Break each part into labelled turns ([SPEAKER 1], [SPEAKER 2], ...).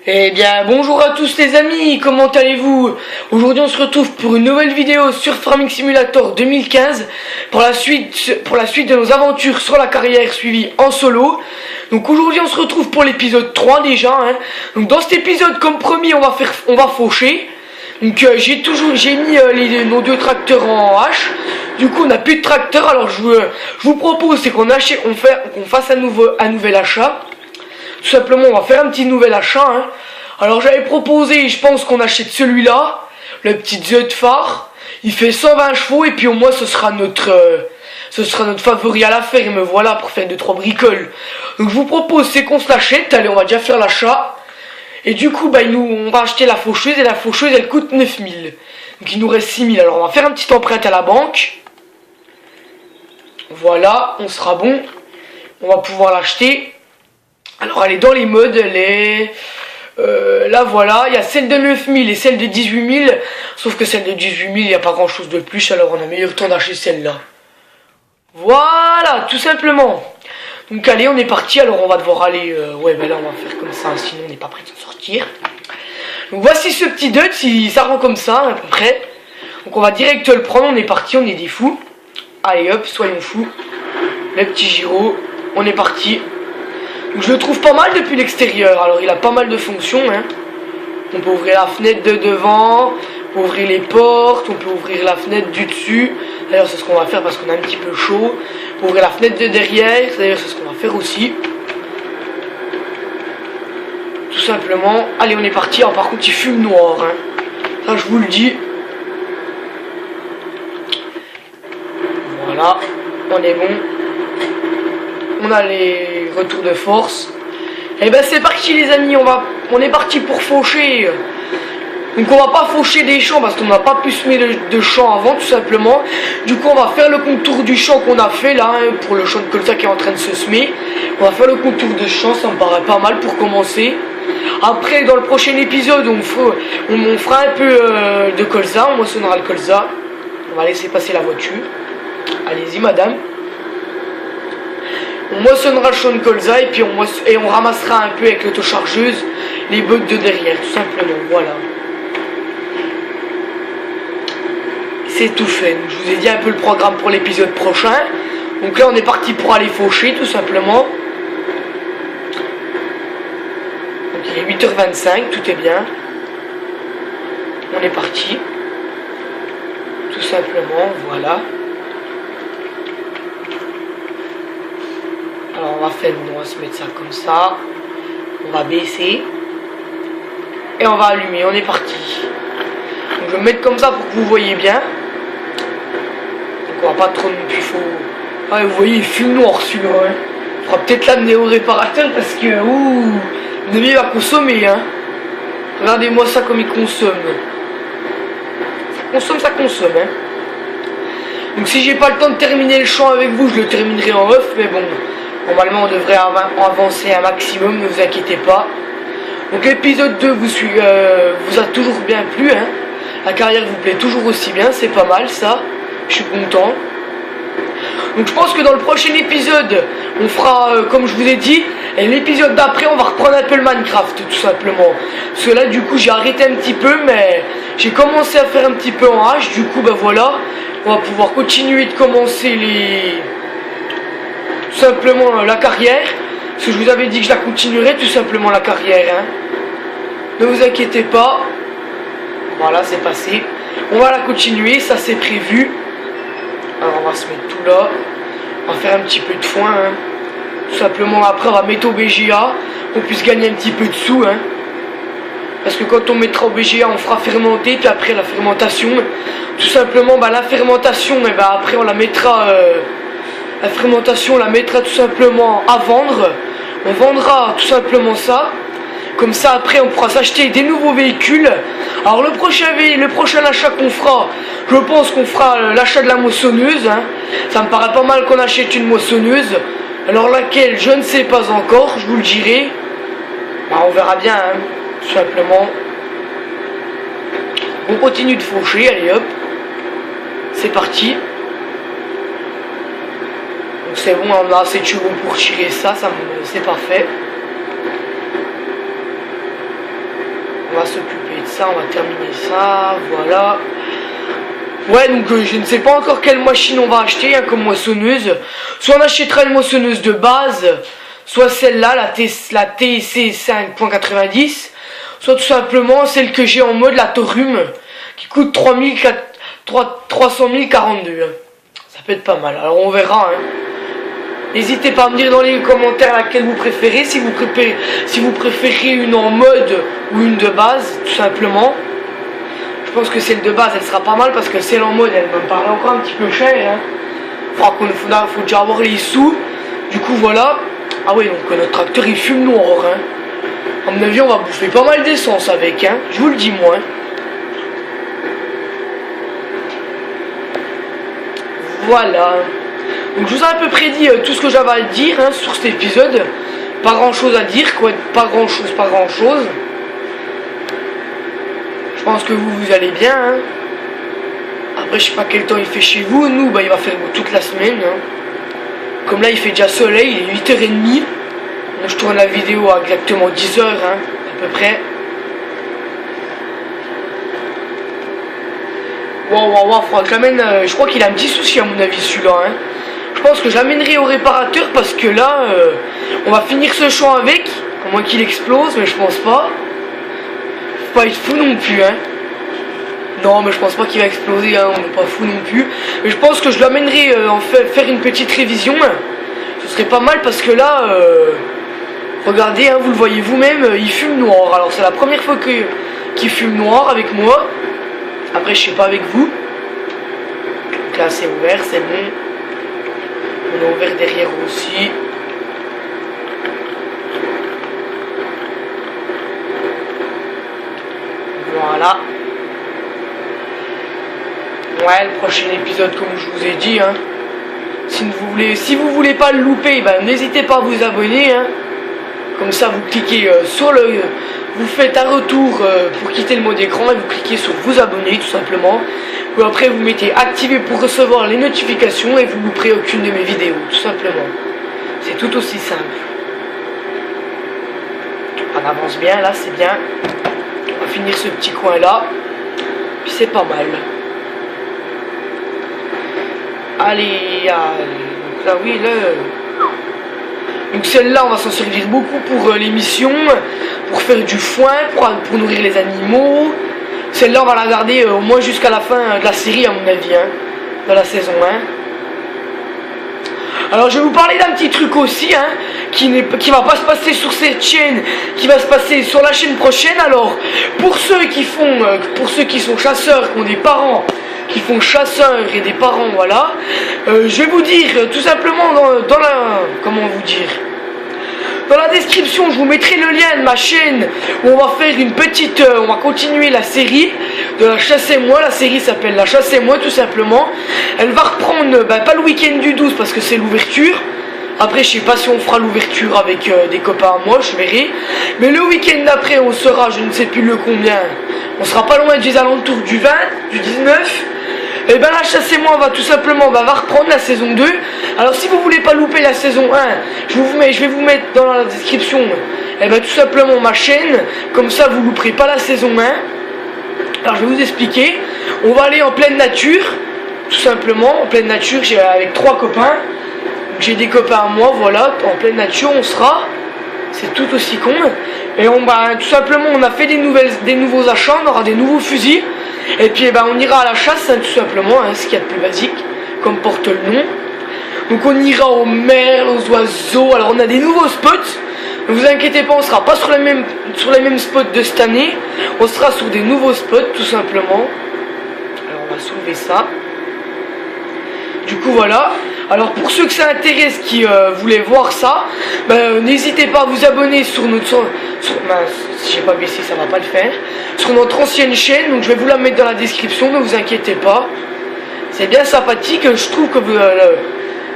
[SPEAKER 1] Eh bien, bonjour à tous les amis, comment allez-vous? Aujourd'hui on se retrouve pour une nouvelle vidéo sur Farming Simulator 2015 pour la suite de nos aventures sur la carrière suivie en solo. Donc aujourd'hui on se retrouve pour l'épisode 3 déjà, hein. Donc dans cet épisode, comme promis, on va faucher. Donc j'ai mis nos deux tracteurs en H. Du coup on n'a plus de tracteur, alors je vous propose c'est qu'on fasse un nouvel achat. Tout simplement on va faire un petit nouvel achat, hein. Alors j'avais proposé, je pense qu'on achète celui-là, le petit Zutphaar. Il fait 120 chevaux et puis au moins ce sera notre favori à la ferme, voilà, pour faire 2-3 bricoles. Donc je vous propose c'est qu'on se l'achète. Allez, on va déjà faire l'achat. Et du coup on va acheter la faucheuse, et la faucheuse elle coûte 9000. Donc il nous reste 6000, alors on va faire un petit emprunt à la banque. Voilà, on sera bon, on va pouvoir l'acheter. Alors elle est dans les modes, elle est... là voilà, il y a celle de 9000 et celle de 18000. Sauf que celle de 18000, il n'y a pas grand chose de plus, alors on a meilleur temps d'acheter celle-là. Voilà, tout simplement. Donc allez, on est parti, alors on va devoir aller... ouais, ben là on va faire comme ça, sinon on n'est pas prêt de s'en sortir. Donc voici ce petit dot, si ça rend comme ça, à peu près. Donc on va direct le prendre, on est parti, on est des fous. Allez hop, soyons fous. Le petit gyro, on est parti. Je le trouve pas mal depuis l'extérieur, alors il a pas mal de fonctions, hein. On peut ouvrir la fenêtre de devant, on peut ouvrir les portes, on peut ouvrir la fenêtre du dessus. D'ailleurs c'est ce qu'on va faire parce qu'on a un petit peu chaud. On peut ouvrir la fenêtre de derrière, d'ailleurs c'est ce qu'on va faire aussi. Tout simplement, allez on est parti. Alors par contre il fume noir, hein. Ça je vous le dis. Voilà, on est bon. On a les retours de force. Et ben c'est parti les amis, on est parti pour faucher. Donc on va pas faucher des champs parce qu'on n'a pas pu semer de champs avant, tout simplement. Du coup on va faire le contour du champ qu'on a fait là, hein, pour le champ de colza qui est en train de se semer. On va faire le contour de champ, ça me paraît pas mal pour commencer. Après dans le prochain épisode on fera un peu de colza, on moissonnera le colza. On va laisser passer la voiture. Allez-y madame. On moissonnera le champ de colza et puis on ramassera un peu avec l'autochargeuse les bottes de derrière, tout simplement, voilà. C'est tout fait. Donc, je vous ai dit un peu le programme pour l'épisode prochain. Donc là on est parti pour aller faucher, tout simplement. Donc il est 8h25, tout est bien. On est parti. Tout simplement, voilà. Alors on va se mettre ça comme ça. On va baisser. Et on va allumer, on est parti. Donc je vais me mettre comme ça pour que vous voyez bien. Donc on va pas trop non plus faut... Ah vous voyez il fume noir celui-là, hein. Il faudra peut-être l'amener au réparateur parce que... Ouh, il va consommer, hein. Regardez-moi ça comme il consomme. Ça consomme, hein. Donc si j'ai pas le temps de terminer le champ avec vous, je le terminerai en off, mais bon... Normalement on devrait avancer un maximum, ne vous inquiétez pas. Donc l'épisode 2 vous a toujours bien plu, hein. La carrière vous plaît toujours aussi bien, c'est pas mal ça. Je suis content. Donc je pense que dans le prochain épisode, on fera comme je vous ai dit. Et l'épisode d'après on va reprendre un peu le Minecraft tout simplement. Parce que là du coup j'ai arrêté un petit peu, mais j'ai commencé à faire un petit peu en H. Du coup ben voilà, on va pouvoir continuer de commencer tout simplement la carrière, parce que je vous avais dit que je la continuerai tout simplement la carrière, hein. Ne vous inquiétez pas. Voilà, c'est passé. On va la continuer, ça c'est prévu. Alors on va se mettre tout là. On va faire un petit peu de foin, hein. Tout simplement après on va mettre au BGA, qu'on puisse gagner un petit peu de sous, hein. Parce que quand on mettra au BGA on fera fermenter, puis après la fermentation, tout simplement la fermentation, et après on la mettra... La fermentation, on la mettra tout simplement à vendre. On vendra tout simplement ça. Comme ça, après, on pourra s'acheter des nouveaux véhicules. Alors, le prochain achat qu'on fera, je pense qu'on fera l'achat de la moissonneuse, hein. Ça me paraît pas mal qu'on achète une moissonneuse. Alors, laquelle, je ne sais pas encore, je vous le dirai. On verra bien, hein, tout simplement. On continue de faucher, allez hop. C'est parti. C'est bon, on a assez de chevaux pour tirer ça, c'est parfait. s'occuper de ça, on va terminer ça, voilà. Ouais, donc je ne sais pas encore quelle machine on va acheter hein, comme moissonneuse. Soit on achètera une moissonneuse de base, soit celle-là, la TC 5.90, soit tout simplement celle que j'ai en mode, la Torum, qui coûte 300 042. Ça peut être pas mal, alors on verra. Hein. N'hésitez pas à me dire dans les commentaires laquelle vous préférez, si vous préférez une en mode ou une de base, tout simplement. Je pense que celle de base, elle sera pas mal parce que celle en mode, elle me paraît encore un petit peu cher. Hein. Faut déjà avoir les sous. Du coup, voilà. Ah ouais, donc notre tracteur, il fume noir. Hein. À mon avis, on va bouffer pas mal d'essence avec. Hein. Je vous le dis, moi. Hein. Voilà. Donc je vous ai à peu près dit tout ce que j'avais à dire hein, sur cet épisode. Pas grand chose à dire, quoi. Pas grand chose. Je pense que vous allez bien. Hein. Après, je sais pas quel temps il fait chez vous. Nous, bah, il va faire beau toute la semaine. Hein. Comme là, il fait déjà soleil, il est 8h30. Donc, je tourne la vidéo à exactement 10h, hein, à peu près. Waouh, faudra que j'amène. Je crois qu'il a un petit souci, à mon avis, celui-là. Hein. Je pense que je l'amènerai au réparateur parce que là, on va finir ce champ avec. À moins qu'il explose, mais je pense pas. Faut pas être fou non plus, hein. Non, mais je pense pas qu'il va exploser, hein. On n'est pas fou non plus. Mais je pense que je l'amènerai faire une petite révision. Ce serait pas mal parce que là, regardez, hein, vous le voyez vous-même, il fume noir. Alors c'est la première fois qu'il fume noir avec moi. Après, je sais pas avec vous. Donc là, c'est ouvert, c'est bon. On a ouvert derrière aussi. Voilà. Ouais, le prochain épisode, comme je vous ai dit, hein. Si vous voulez pas le louper, ben, n'hésitez pas à vous abonner, hein. Comme ça, vous cliquez sur le... Vous faites un retour pour quitter le mode écran et vous cliquez sur vous abonner, tout simplement. Ou après, vous mettez activer pour recevoir les notifications et vous ne louperez aucune de mes vidéos, tout simplement. C'est tout aussi simple. On avance bien, là, c'est bien. On va finir ce petit coin-là. Puis c'est pas mal. Allez. Donc là, oui, là... Donc celle-là, on va s'en servir beaucoup pour l'émission, pour faire du foin, pour nourrir les animaux. Celle-là, on va la garder au moins jusqu'à la fin de la série, à mon avis, hein, de la saison 1. Alors, je vais vous parler d'un petit truc aussi, hein, qui va pas se passer sur cette chaîne, qui va se passer sur la chaîne prochaine. Alors, pour ceux qui sont chasseurs, qui ont des parents qui font chasseurs et des parents, voilà, je vais vous dire tout simplement dans la description, je vous mettrai le lien de ma chaîne où on va faire on va continuer la série de la chasse et moi. La série s'appelle La chasse et moi, tout simplement. Elle va reprendre, pas le week-end du 12 parce que c'est l'ouverture. Après, je sais pas si on fera l'ouverture avec des copains à moi, je verrai. Mais le week-end d'après, on sera, je ne sais plus le combien, on sera pas loin des alentours du 20, du 19. Et ben la chasse et moi va tout simplement va reprendre la saison 2. Alors si vous voulez pas louper la saison 1, je vais vous mettre dans la description et ben tout simplement ma chaîne, comme ça vous louperez pas la saison 1. Alors je vais vous expliquer. On va aller en pleine nature, tout simplement, en pleine nature, avec 3 copains. J'ai des copains à moi, voilà, en pleine nature on sera. C'est tout aussi con. Et tout simplement on a fait des nouveaux achats, on aura des nouveaux fusils. Et puis on ira à la chasse, hein, tout simplement, hein, ce qu'il y a de plus basique, comme porte le nom. Donc on ira aux mers, aux oiseaux. Alors on a des nouveaux spots. Ne vous inquiétez pas, on sera pas sur les mêmes spots de cette année. On sera sur des nouveaux spots, tout simplement. Alors on va soulever ça. Du coup voilà. Alors pour ceux que ça intéresse, qui voulaient voir ça, n'hésitez pas à vous abonner sur notre... si j'ai pas baissé, ça va pas le faire. Sur notre ancienne chaîne, donc je vais vous la mettre dans la description, ne vous inquiétez pas. C'est bien sympathique, je trouve que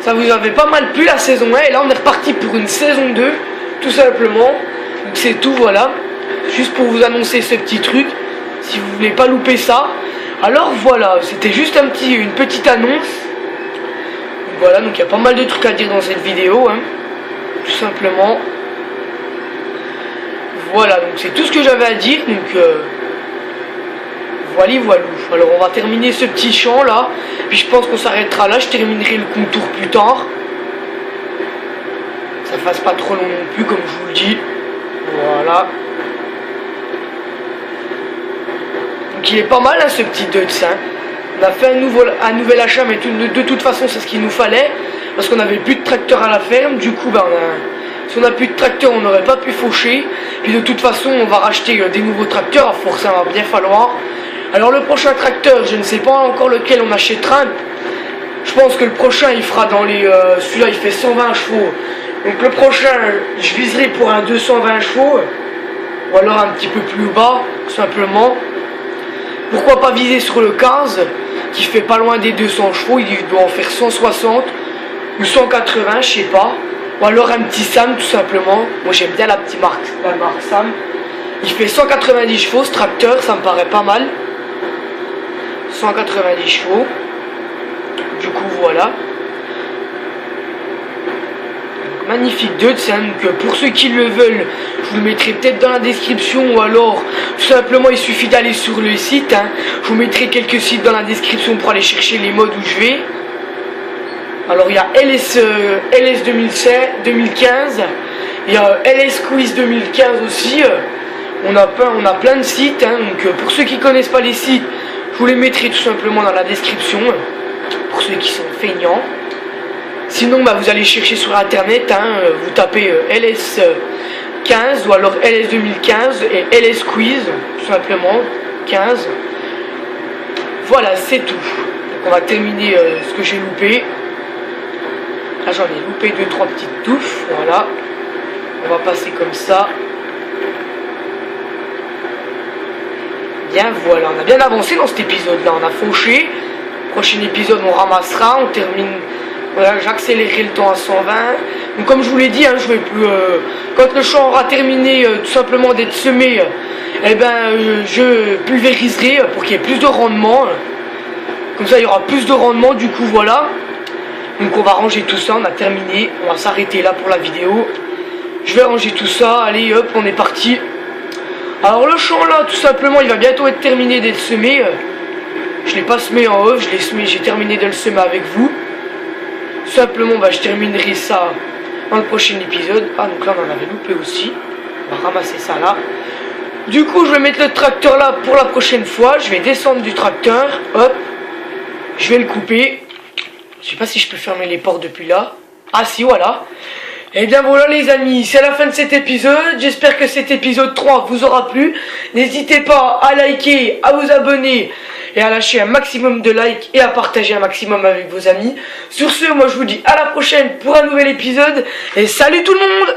[SPEAKER 1] ça vous avait pas mal plu la saison 1. Et là on est reparti pour une saison 2, tout simplement. Donc c'est tout, voilà. Juste pour vous annoncer ce petit truc, si vous voulez pas louper ça. Alors voilà, c'était juste une petite annonce. Voilà, donc il y a pas mal de trucs à dire dans cette vidéo, hein, tout simplement. voilà, donc c'est tout ce que j'avais à dire, donc voilà. Alors on va terminer ce petit champ là, puis je pense qu'on s'arrêtera là, je terminerai le contour plus tard. Ça fasse pas trop long non plus, comme je vous le dis. Voilà. Donc il est pas mal hein, ce petit Deutz. Hein. On a fait un nouvel achat, mais de toute façon c'est ce qu'il nous fallait, parce qu'on n'avait plus de tracteur à la ferme. Du coup, si on n'a plus de tracteur, on n'aurait pas pu faucher. Puis de toute façon, on va racheter des nouveaux tracteurs, forcément, va bien falloir. Alors le prochain tracteur, je ne sais pas encore lequel on achètera. Je pense que le prochain, il fera dans les... celui-là, il fait 120 chevaux. Donc le prochain, je viserai pour un 220 chevaux. Ou alors un petit peu plus bas, tout simplement. Pourquoi pas viser sur le 15, qui fait pas loin des 200 chevaux. Il doit en faire 160 ou 180, je sais pas. Ou alors un petit Sam, tout simplement. Moi, j'aime bien la marque Sam. Il fait 190 chevaux, ce tracteur, ça me paraît pas mal. 190 chevaux. Du coup, voilà. Magnifique Deutz, hein, donc pour ceux qui le veulent, je vous le mettrai peut-être dans la description, ou alors tout simplement il suffit d'aller sur le site. Hein. Je vous mettrai quelques sites dans la description pour aller chercher les modes où je vais. Alors il y a LS 2015, il y a LS Quiz 2015 aussi. On a plein de sites, hein, donc pour ceux qui connaissent pas les sites, je vous les mettrai tout simplement dans la description, pour ceux qui sont feignants. Sinon vous allez chercher sur internet, hein, vous tapez LS 15 ou alors LS 2015 et LS Quiz, tout simplement 15. Voilà, c'est tout. Donc on va terminer ce que j'ai loupé. Là j'en ai loupé 2-3 petites touffes, voilà. On va passer comme ça. Bien voilà, on a bien avancé dans cet épisode là, on a fauché. Prochain épisode on ramassera, on termine. Voilà, j'accélérerai le temps à 120. Donc comme je vous l'ai dit, hein, je vais plus, quand le champ aura terminé tout simplement d'être semé, je pulvériserai pour qu'il y ait plus de rendement. Comme ça il y aura plus de rendement, du coup voilà. Donc on va ranger tout ça, on a terminé. On va s'arrêter là pour la vidéo. Je vais ranger tout ça, allez hop, on est parti. Alors le champ là, tout simplement, il va bientôt être terminé d'être semé. Je ne l'ai pas semé en off, je l'ai semé, j'ai terminé de le semer avec vous. Tout simplement, je terminerai ça dans le prochain épisode. Ah, donc là, on en avait loupé aussi. On va ramasser ça là. Du coup, je vais mettre le tracteur là pour la prochaine fois. Je vais descendre du tracteur. Hop. Je vais le couper. Je sais pas si je peux fermer les portes depuis là. Ah si, voilà. Et bien voilà les amis, c'est la fin de cet épisode. J'espère que cet épisode 3 vous aura plu. N'hésitez pas à liker, à vous abonner et à lâcher un maximum de likes et à partager un maximum avec vos amis. Sur ce, moi je vous dis à la prochaine pour un nouvel épisode et salut tout le monde!